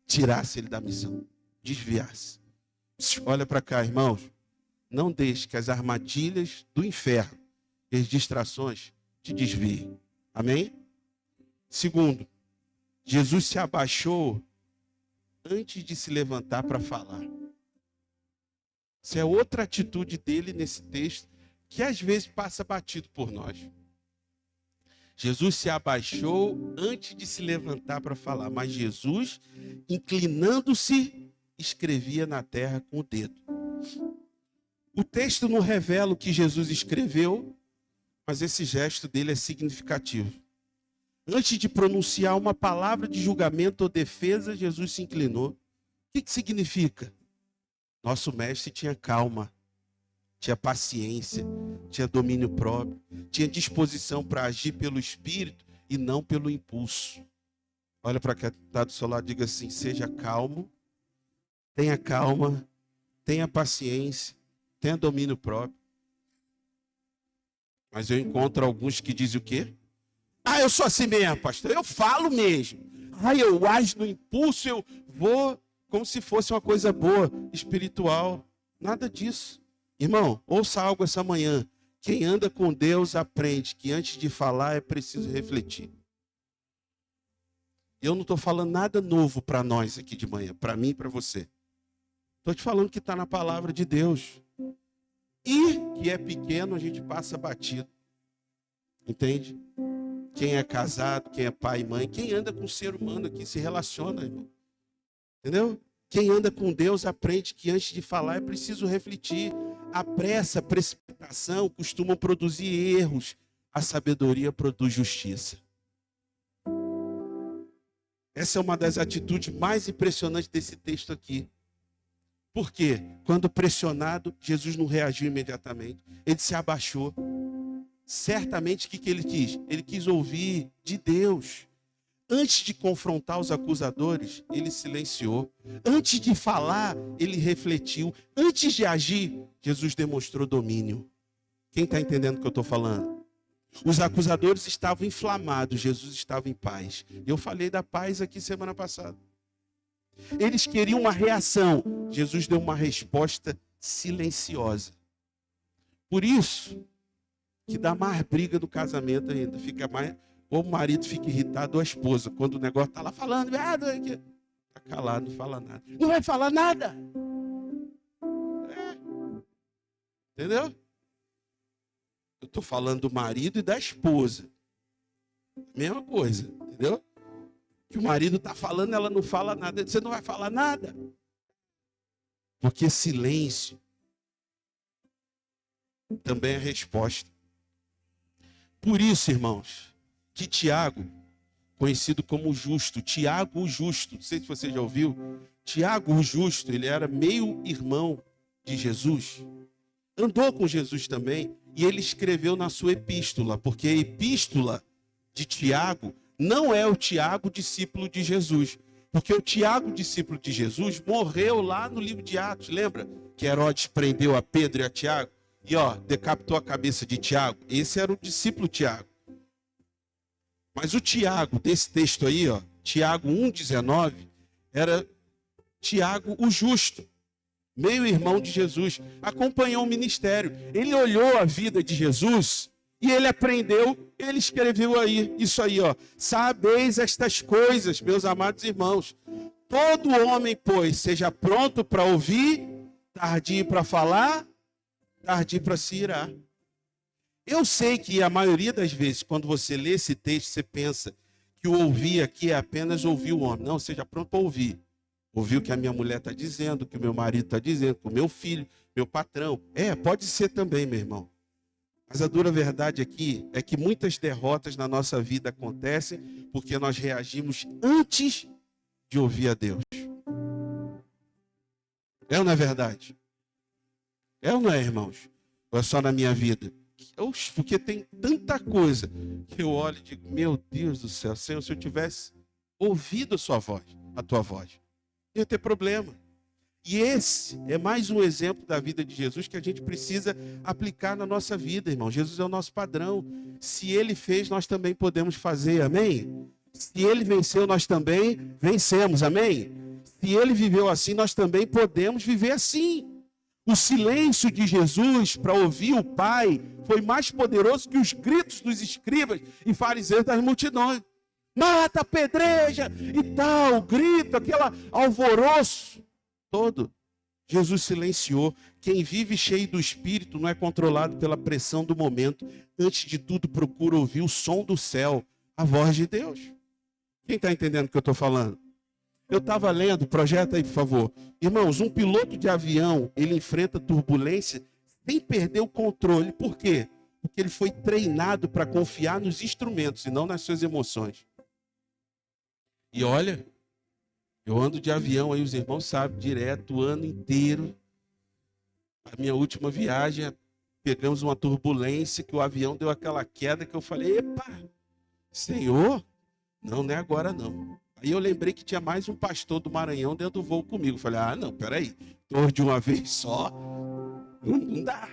tirasse ele da missão, desviasse. Olha para cá, irmãos. Não deixe que as armadilhas do inferno e as distrações te desviem. Amém? Segundo, Jesus se abaixou antes de se levantar para falar. Isso é outra atitude dele nesse texto, que às vezes passa batido por nós. Jesus se abaixou antes de se levantar para falar, mas Jesus, inclinando-se, escrevia na terra com o dedo. O texto não revela o que Jesus escreveu, mas esse gesto dele é significativo. Antes de pronunciar uma palavra de julgamento ou defesa, Jesus se inclinou. O que significa? Nosso mestre tinha calma, tinha paciência, tinha domínio próprio, tinha disposição para agir pelo Espírito e não pelo impulso. Olha para quem está do seu lado e diga assim: seja calmo, tenha paciência, tenha domínio próprio. Mas eu encontro alguns que dizem o quê? Eu sou assim mesmo, pastor, eu falo mesmo. Eu ajo no impulso, eu vou como se fosse uma coisa boa, espiritual. Nada disso. Irmão, ouça algo essa manhã. Quem anda com Deus aprende que antes de falar é preciso refletir. Eu não estou falando nada novo para nós aqui de manhã, para mim e para você. Estou te falando que está na palavra de Deus. E que é pequeno, a gente passa batido. Entende? Quem é casado, quem é pai e mãe, quem anda com o ser humano aqui se relaciona, irmão. Entendeu? Quem anda com Deus aprende que antes de falar é preciso refletir. A pressa, a precipitação costumam produzir erros. A sabedoria produz justiça. Essa é uma das atitudes mais impressionantes desse texto aqui. Por quê? Quando pressionado, Jesus não reagiu imediatamente. Ele se abaixou. Certamente, o que ele quis? Ele quis ouvir de Deus. Antes de confrontar os acusadores, ele silenciou. Antes de falar, ele refletiu. Antes de agir, Jesus demonstrou domínio. Quem está entendendo o que eu estou falando? Os acusadores estavam inflamados, Jesus estava em paz. Eu falei da paz aqui semana passada. Eles queriam uma reação. Jesus deu uma resposta silenciosa. Por isso que dá mais briga no casamento ainda. Fica mais, ou o marido fica irritado, ou a esposa, quando o negócio está lá falando, está calado, não fala nada. Não vai falar nada. Entendeu? Eu estou falando do marido e da esposa. Mesma coisa, entendeu? Que o marido está falando, ela não fala nada. Você não vai falar nada. Porque silêncio também é resposta. Por isso, irmãos, que Tiago, conhecido como Justo, Tiago o Justo, não sei se você já ouviu, Tiago o Justo, ele era meio irmão de Jesus, andou com Jesus também, e ele escreveu na sua epístola, porque a epístola de Tiago não é o Tiago, discípulo de Jesus, porque o Tiago, discípulo de Jesus, morreu lá no livro de Atos, lembra? Que Herodes prendeu a Pedro e a Tiago, e decapitou a cabeça de Tiago. Esse era o discípulo Tiago. Mas o Tiago, desse texto aí, Tiago 1,19, era Tiago o Justo, meio irmão de Jesus, acompanhou o ministério. Ele olhou a vida de Jesus e ele aprendeu, ele escreveu aí, isso aí, sabeis estas coisas, meus amados irmãos. Todo homem, pois, seja pronto para ouvir, tardio para falar, tardio para se irar. Eu sei que a maioria das vezes, quando você lê esse texto, você pensa que o ouvir aqui é apenas ouvir o homem. Não, seja pronto para ouvir. Ouvir o que a minha mulher está dizendo, o que o meu marido está dizendo, o meu filho, meu patrão. Pode ser também, meu irmão. Mas a dura verdade aqui é que muitas derrotas na nossa vida acontecem porque nós reagimos antes de ouvir a Deus. É ou não é verdade? É ou não é, irmãos? Ou é só na minha vida? Porque tem tanta coisa que eu olho e digo, meu Deus do céu, Senhor, se eu tivesse ouvido a tua voz, ia ter problema. E esse é mais um exemplo da vida de Jesus que a gente precisa aplicar na nossa vida, irmão. Jesus é o nosso padrão. Se ele fez, nós também podemos fazer, amém? Se ele venceu, nós também vencemos, amém? Se ele viveu assim, nós também podemos viver assim. O silêncio de Jesus para ouvir o Pai foi mais poderoso que os gritos dos escribas e fariseus das multidões. Mata, apedreja e tal, grito, aquele alvoroço todo. Jesus silenciou. Quem vive cheio do Espírito não é controlado pela pressão do momento. Antes de tudo, procura ouvir o som do céu, a voz de Deus. Quem está entendendo o que eu estou falando? Eu estava lendo, projeta aí, por favor. Irmãos, um piloto de avião, ele enfrenta turbulência sem perder o controle. Por quê? Porque ele foi treinado para confiar nos instrumentos e não nas suas emoções. E olha, eu ando de avião aí, os irmãos sabem, direto o ano inteiro. A minha última viagem, pegamos uma turbulência que o avião deu aquela queda que eu falei, epa, Senhor, não é agora não. Aí eu lembrei que tinha mais um pastor do Maranhão dentro do voo comigo. Falei, não, peraí, torre de uma vez só, não dá.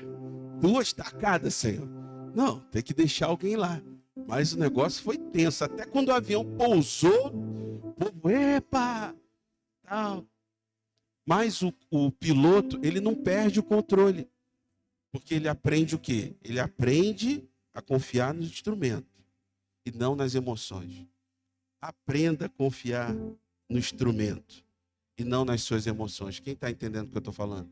2 tacadas, Senhor. Não, tem que deixar alguém lá. Mas o negócio foi tenso. Até quando o avião pousou, o povo, epa, tal. Mas o piloto, ele não perde o controle. Porque ele aprende o quê? Ele aprende a confiar no instrumento e não nas emoções. Aprenda a confiar no instrumento e não nas suas emoções. Quem está entendendo o que eu estou falando?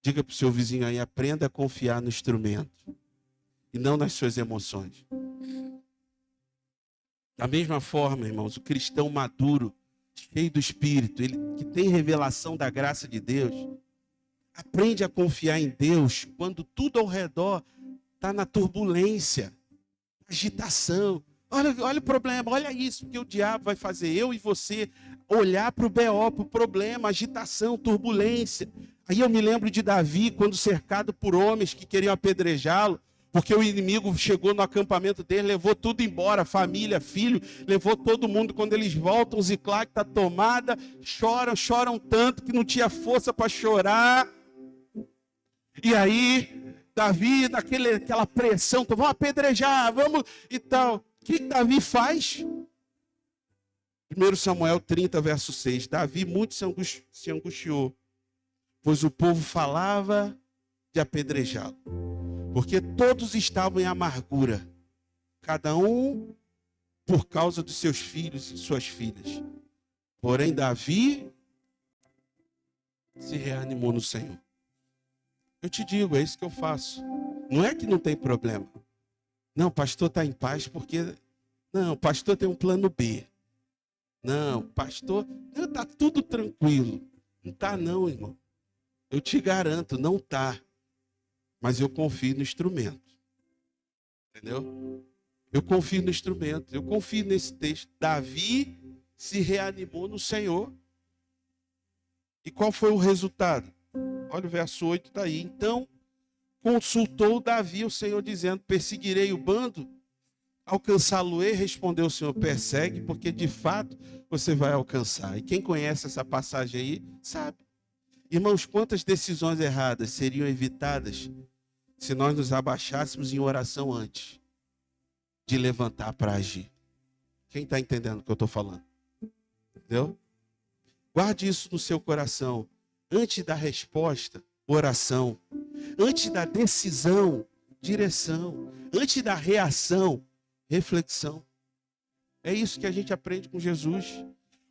Diga para o seu vizinho aí, aprenda a confiar no instrumento e não nas suas emoções. Da mesma forma, irmãos, o cristão maduro, cheio do Espírito, ele que tem revelação da graça de Deus, aprende a confiar em Deus quando tudo ao redor está na turbulência, agitação. Olha o problema, olha isso, porque o diabo vai fazer eu e você olhar para o BO, para o problema, agitação, turbulência. Aí eu me lembro de Davi, quando cercado por homens que queriam apedrejá-lo, porque o inimigo chegou no acampamento dele, levou tudo embora, família, filho, levou todo mundo. Quando eles voltam, Ziclague está tomada, choram tanto que não tinha força para chorar. E aí, Davi, naquela pressão, vamos apedrejar, vamos e tal. O que Davi faz? 1 Samuel 30, verso 6. Davi muito se angustiou, pois o povo falava de apedrejá-lo. Porque todos estavam em amargura, cada um por causa dos seus filhos e suas filhas. Porém, Davi se reanimou no Senhor. Eu te digo, é isso que eu faço. Não é que não tem problema. Não, o pastor está em paz porque... Não, o pastor tem um plano B. Não, pastor... Não, está tudo tranquilo. Não está não, irmão. Eu te garanto, não está. Mas eu confio no instrumento. Entendeu? Eu confio no instrumento. Eu confio nesse texto. Davi se reanimou no Senhor. E qual foi o resultado? Olha o verso 8, está aí. Então, consultou Davi o Senhor, dizendo, perseguirei o bando? Alcançá-lo-ei? Respondeu o Senhor, persegue, porque de fato você vai alcançar. E quem conhece essa passagem aí, sabe. Irmãos, quantas decisões erradas seriam evitadas se nós nos abaixássemos em oração antes de levantar para agir? Quem está entendendo o que eu estou falando? Entendeu? Guarde isso no seu coração. Antes da resposta, oração. Antes da decisão, direção. Antes da reação, reflexão. É isso que a gente aprende com Jesus.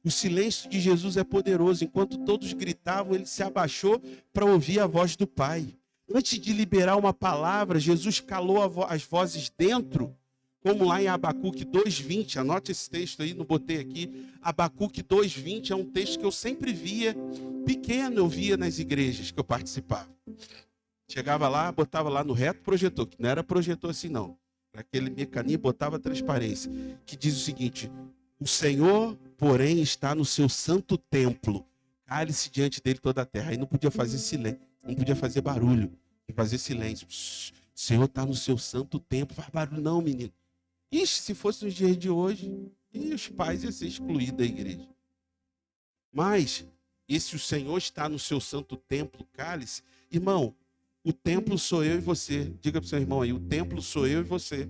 O silêncio de Jesus é poderoso. Enquanto todos gritavam, ele se abaixou para ouvir a voz do Pai. Antes de liberar uma palavra, Jesus calou as vozes dentro, como lá em Abacuque 2:20. Anote esse texto aí, não botei aqui. Abacuque 2:20 é um texto que eu sempre via, pequeno eu via nas igrejas que eu participava. Chegava lá, botava lá no reto projetor, que não era projetor assim não. Era aquele mecanismo, botava transparência, que diz o seguinte: o Senhor, porém, está no seu santo templo. Cale-se diante dele toda a terra. Aí não podia fazer silêncio, não podia fazer barulho, fazer silêncio. O Senhor está no seu santo templo. Faz barulho não, menino. Ixi, se fosse nos dias de hoje, os pais iam ser excluídos da igreja. Mas, esse o Senhor está no seu santo templo, cale-se. Irmão, o templo sou eu e você. Diga para o seu irmão aí, o templo sou eu e você.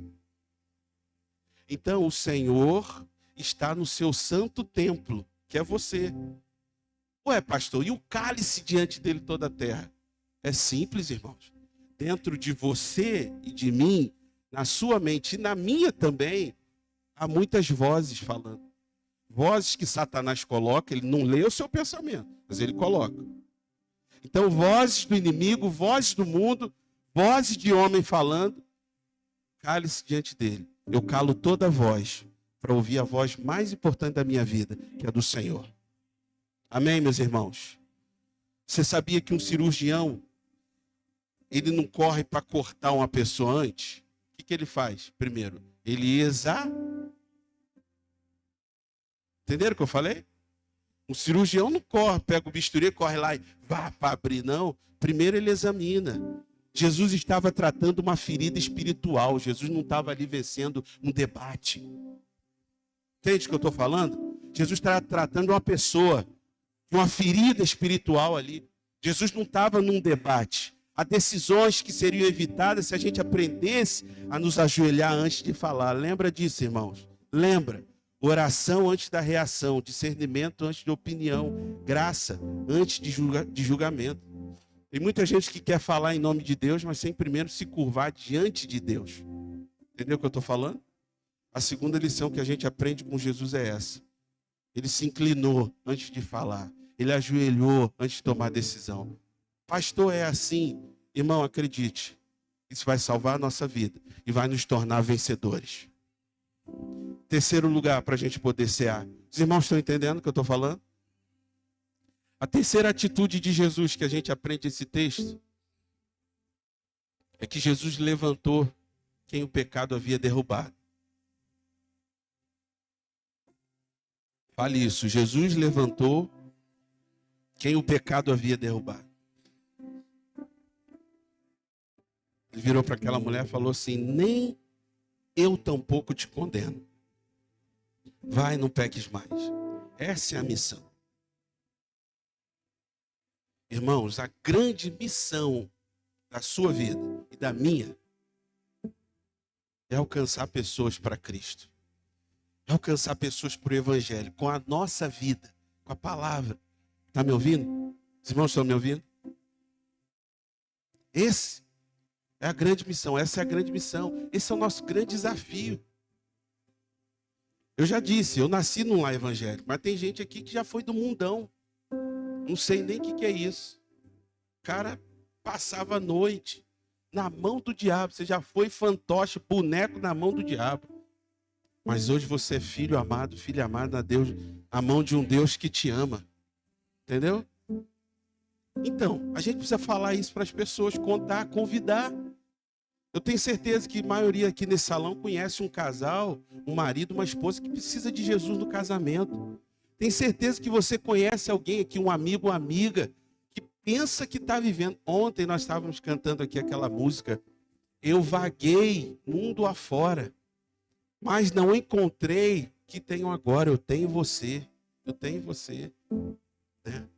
Então, o Senhor está no seu santo templo, que é você. Ué, pastor, e o cálice diante dele toda a terra? É simples, irmãos. Dentro de você e de mim, na sua mente e na minha também, há muitas vozes falando. Vozes que Satanás coloca, ele não lê o seu pensamento, mas ele coloca. Então, vozes do inimigo, vozes do mundo, vozes de homem falando, cale-se diante dele. Eu calo toda voz para ouvir a voz mais importante da minha vida, que é do Senhor. Amém, meus irmãos? Você sabia que um cirurgião, ele não corre para cortar uma pessoa antes? O que ele faz? Primeiro, ele Entenderam o que eu falei? Um cirurgião não corre, pega o bisturi, corre lá e vá para abrir, não. Primeiro ele examina. Jesus estava tratando uma ferida espiritual. Jesus não estava ali vencendo um debate. Entende o que eu estou falando? Jesus estava tratando uma pessoa, uma ferida espiritual ali. Jesus não estava num debate. Há decisões que seriam evitadas se a gente aprendesse a nos ajoelhar antes de falar. Lembra disso, irmãos? Lembra. Oração antes da reação, discernimento antes de opinião, graça antes de julgamento. Tem muita gente que quer falar em nome de Deus, mas sem primeiro se curvar diante de Deus. Entendeu o que eu estou falando? A segunda lição que a gente aprende com Jesus é essa. Ele se inclinou antes de falar. Ele ajoelhou antes de tomar decisão. Pastor, é assim. Irmão, acredite. Isso vai salvar a nossa vida e vai nos tornar vencedores. Terceiro lugar para a gente poder cear. Os irmãos estão entendendo o que eu estou falando? A terceira atitude de Jesus que a gente aprende nesse texto é que Jesus levantou quem o pecado havia derrubado. Fale isso. Jesus levantou quem o pecado havia derrubado. Ele virou para aquela mulher e falou assim: nem eu tampouco te condeno. Vai, não peques mais. Essa é a missão. Irmãos, a grande missão da sua vida e da minha é alcançar pessoas para Cristo. É alcançar pessoas para o Evangelho, com a nossa vida, com a palavra. Está me ouvindo? Os irmãos estão me ouvindo? Essa é a grande missão, essa é a grande missão. Esse é o nosso grande desafio. Eu já disse, eu nasci num lar evangélico, mas tem gente aqui que já foi do mundão. Não sei nem o que é isso. O cara passava a noite na mão do diabo. Você já foi fantoche, boneco na mão do diabo. Mas hoje você é filho amado a Deus, a mão de um Deus que te ama. Entendeu? Então, a gente precisa falar isso para as pessoas, contar, convidar. Eu tenho certeza que a maioria aqui nesse salão conhece um casal, um marido, uma esposa que precisa de Jesus no casamento. Tenho certeza que você conhece alguém aqui, um amigo, uma amiga, que pensa que está vivendo. Ontem nós estávamos cantando aqui aquela música, eu vaguei mundo afora, mas não encontrei o que tenho agora. Eu tenho você, né?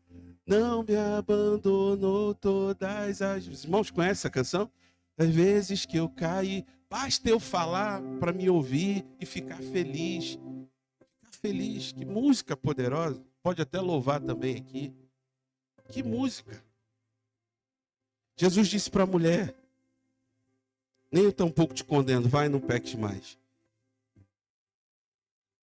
Não me abandonou todas as... Os irmãos conhecem essa canção? Às vezes que eu caí, basta eu falar para me ouvir e ficar feliz. Ficar feliz, que música poderosa. Pode até louvar também aqui. Que música. Jesus disse para a mulher, nem eu tampouco te condeno, vai, não peques mais.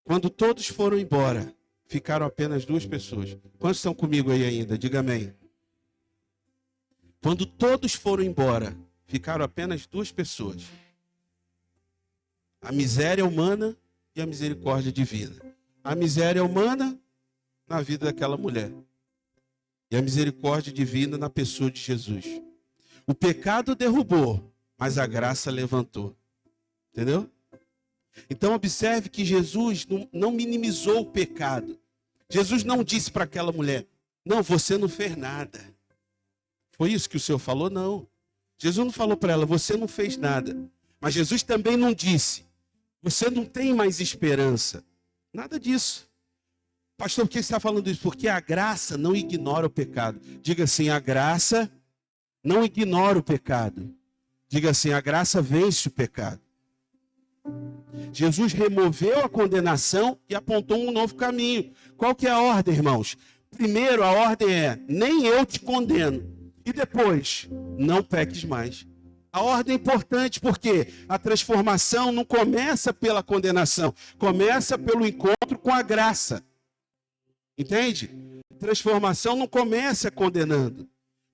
Quando todos foram embora, ficaram apenas duas pessoas. Quantos estão comigo aí ainda? Diga amém. Quando todos foram embora, ficaram apenas duas pessoas. A miséria humana e a misericórdia divina. A miséria humana na vida daquela mulher. E a misericórdia divina na pessoa de Jesus. O pecado derrubou, mas a graça levantou. Entendeu? Então observe que Jesus não minimizou o pecado. Jesus não disse para aquela mulher, não, você não fez nada. Foi isso que o Senhor falou? Não. Jesus não falou para ela, você não fez nada. Mas Jesus também não disse, você não tem mais esperança. Nada disso. Pastor, por que você está falando isso? Porque a graça não ignora o pecado. Diga assim, a graça não ignora o pecado. Diga assim, a graça vence o pecado. Jesus removeu a condenação e apontou um novo caminho. Qual que é a ordem, irmãos? Primeiro, a ordem é, nem eu te condeno. E depois, não peques mais. A ordem é importante porque a transformação não começa pela condenação, começa pelo encontro com a graça. Entende? Transformação não começa condenando.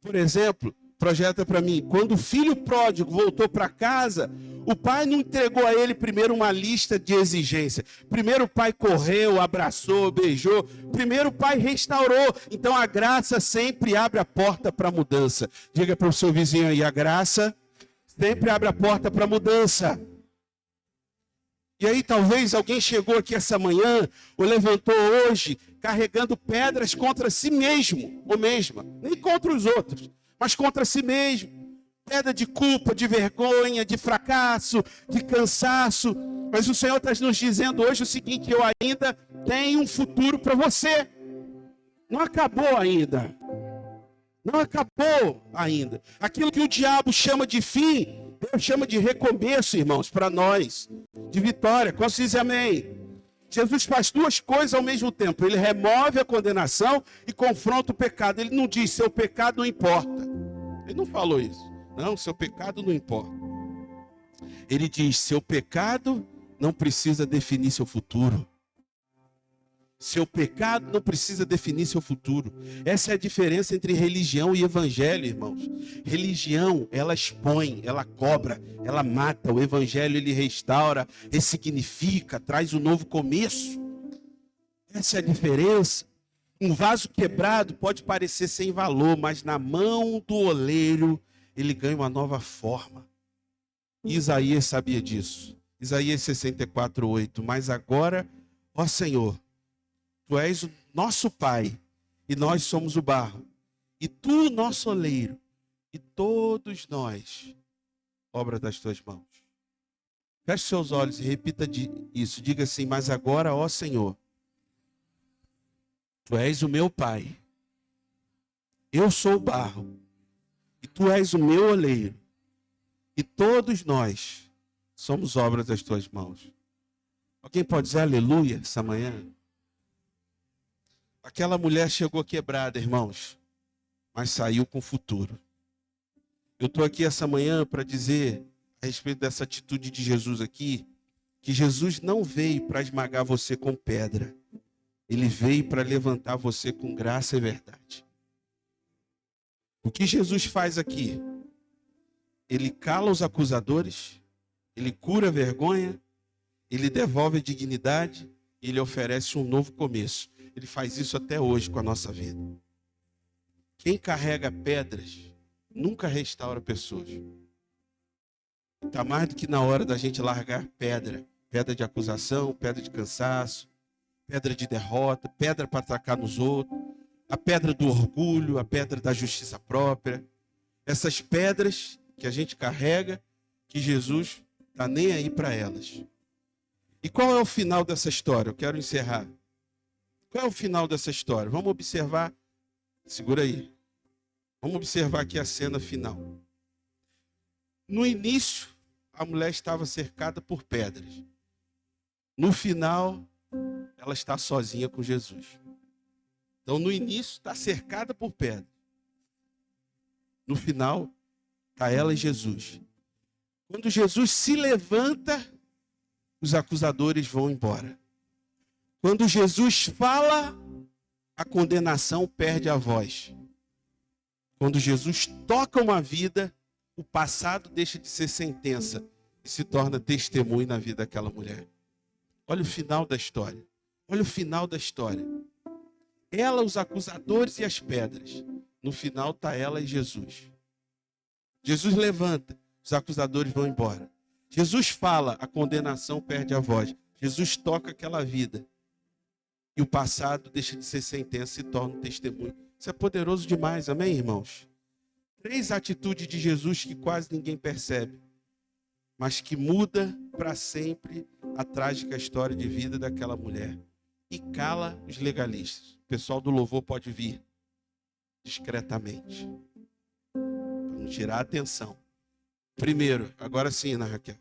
Por exemplo, projeta para mim, quando o filho pródigo voltou para casa, o pai não entregou a ele primeiro uma lista de exigências. Primeiro o pai correu, abraçou, beijou. Primeiro o pai restaurou. Então a graça sempre abre a porta para a mudança. Diga para o seu vizinho aí, a graça sempre abre a porta para a mudança. E aí talvez alguém chegou aqui essa manhã, ou levantou hoje, carregando pedras contra si mesmo, ou mesma. Nem contra os outros, mas contra si mesmo. Pedra de culpa, de vergonha, de fracasso, de cansaço. Mas o Senhor está nos dizendo hoje o seguinte: eu ainda tenho um futuro para você. Não acabou ainda. Não acabou ainda. Aquilo que o diabo chama de fim, Deus chama de recomeço, irmãos, para nós. De vitória. Quantos dizem amém? Jesus faz duas coisas ao mesmo tempo. Ele remove a condenação e confronta o pecado. Ele não diz, seu pecado não importa. Ele não falou isso. Não, seu pecado não importa. Ele diz, seu pecado não precisa definir seu futuro. Seu pecado não precisa definir seu futuro. Essa é a diferença entre religião e evangelho, irmãos. Religião, ela expõe, ela cobra, ela mata. O evangelho, ele restaura, ressignifica, traz um novo começo. Essa é a diferença. Um vaso quebrado pode parecer sem valor, mas na mão do oleiro, ele ganha uma nova forma. Isaías sabia disso. Isaías 64:8. Mas agora, ó Senhor, Tu és o nosso Pai, e nós somos o barro. E Tu, nosso oleiro, e todos nós, obra das Tuas mãos. Feche seus olhos e repita isso. Diga assim, mas agora, ó Senhor, Tu és o meu Pai. Eu sou o barro. E Tu és o meu oleiro. E todos nós somos obras das Tuas mãos. Alguém pode dizer aleluia essa manhã? Aquela mulher chegou quebrada, irmãos, mas saiu com futuro. Eu estou aqui essa manhã para dizer, a respeito dessa atitude de Jesus aqui, que Jesus não veio para esmagar você com pedra. Ele veio para levantar você com graça e verdade. O que Jesus faz aqui? Ele cala os acusadores, ele cura a vergonha, ele devolve a dignidade, e ele oferece um novo começo. Ele faz isso até hoje com a nossa vida. Quem carrega pedras nunca restaura pessoas. Está mais do que na hora da gente largar pedra. Pedra de acusação, pedra de cansaço, pedra de derrota, pedra para atacar nos outros, a pedra do orgulho, a pedra da justiça própria. Essas pedras que a gente carrega, que Jesus está nem aí para elas. E qual é o final dessa história? Eu quero encerrar. Qual é o final dessa história? Vamos observar. Segura aí. Vamos observar aqui a cena final. No início, a mulher estava cercada por pedras. No final, ela está sozinha com Jesus. Então, no início, está cercada por pedras. No final, está ela e Jesus. Quando Jesus se levanta, os acusadores vão embora. Quando Jesus fala, a condenação perde a voz. Quando Jesus toca uma vida, o passado deixa de ser sentença e se torna testemunho na vida daquela mulher. Olha o final da história. Olha o final da história. Ela, os acusadores e as pedras. No final está ela e Jesus. Jesus levanta, os acusadores vão embora. Jesus fala, a condenação perde a voz. Jesus toca aquela vida. E o passado deixa de ser sentença e torna um testemunho. Isso é poderoso demais, amém, irmãos? 3 atitudes de Jesus que quase ninguém percebe, mas que muda para sempre a trágica história de vida daquela mulher. E cala os legalistas. O pessoal do louvor pode vir discretamente, para não tirar a atenção. Primeiro, agora sim, Ana Raquel.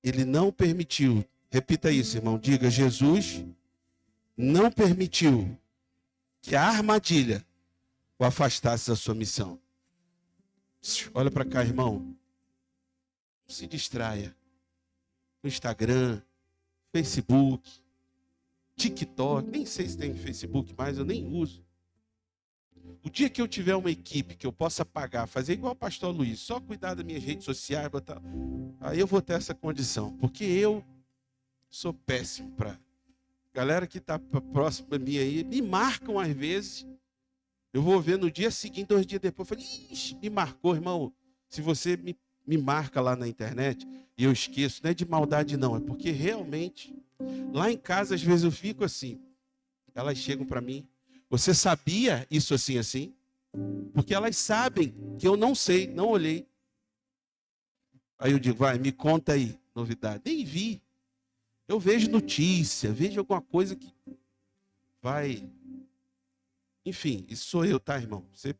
Ele não permitiu. Repita isso, irmão. Diga, Jesus não permitiu que a armadilha o afastasse da sua missão. Olha para cá, irmão. Não se distraia. No Instagram, Facebook, TikTok. Nem sei se tem Facebook mais, eu nem uso. O dia que eu tiver uma equipe que eu possa pagar, fazer igual o pastor Luiz, só cuidar das minhas redes sociais, botar... aí eu vou ter essa condição. Porque eu sou péssimo para... Galera que está próxima a mim aí, me marcam às vezes. Eu vou ver no dia seguinte, 2 dias depois, eu falei, ixi, me marcou, irmão. Se você me marca lá na internet e eu esqueço, não é de maldade não, é porque realmente, lá em casa às vezes eu fico assim, elas chegam para mim, você sabia isso assim, assim? Porque elas sabem que eu não sei, não olhei. Aí eu digo, vai, me conta aí, novidade. Nem vi. Eu vejo notícia, vejo alguma coisa que vai... Enfim, isso sou eu, tá, irmão? Você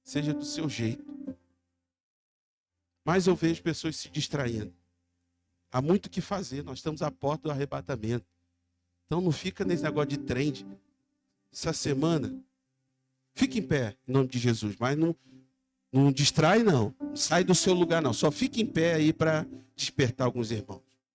seja do seu jeito. Mas eu vejo pessoas se distraindo. Há muito o que fazer, nós estamos à porta do arrebatamento. Então não fica nesse negócio de trend. Essa semana, fique em pé, em nome de Jesus, mas não distrai não. Não sai do seu lugar não, só fique em pé aí para despertar alguns irmãos.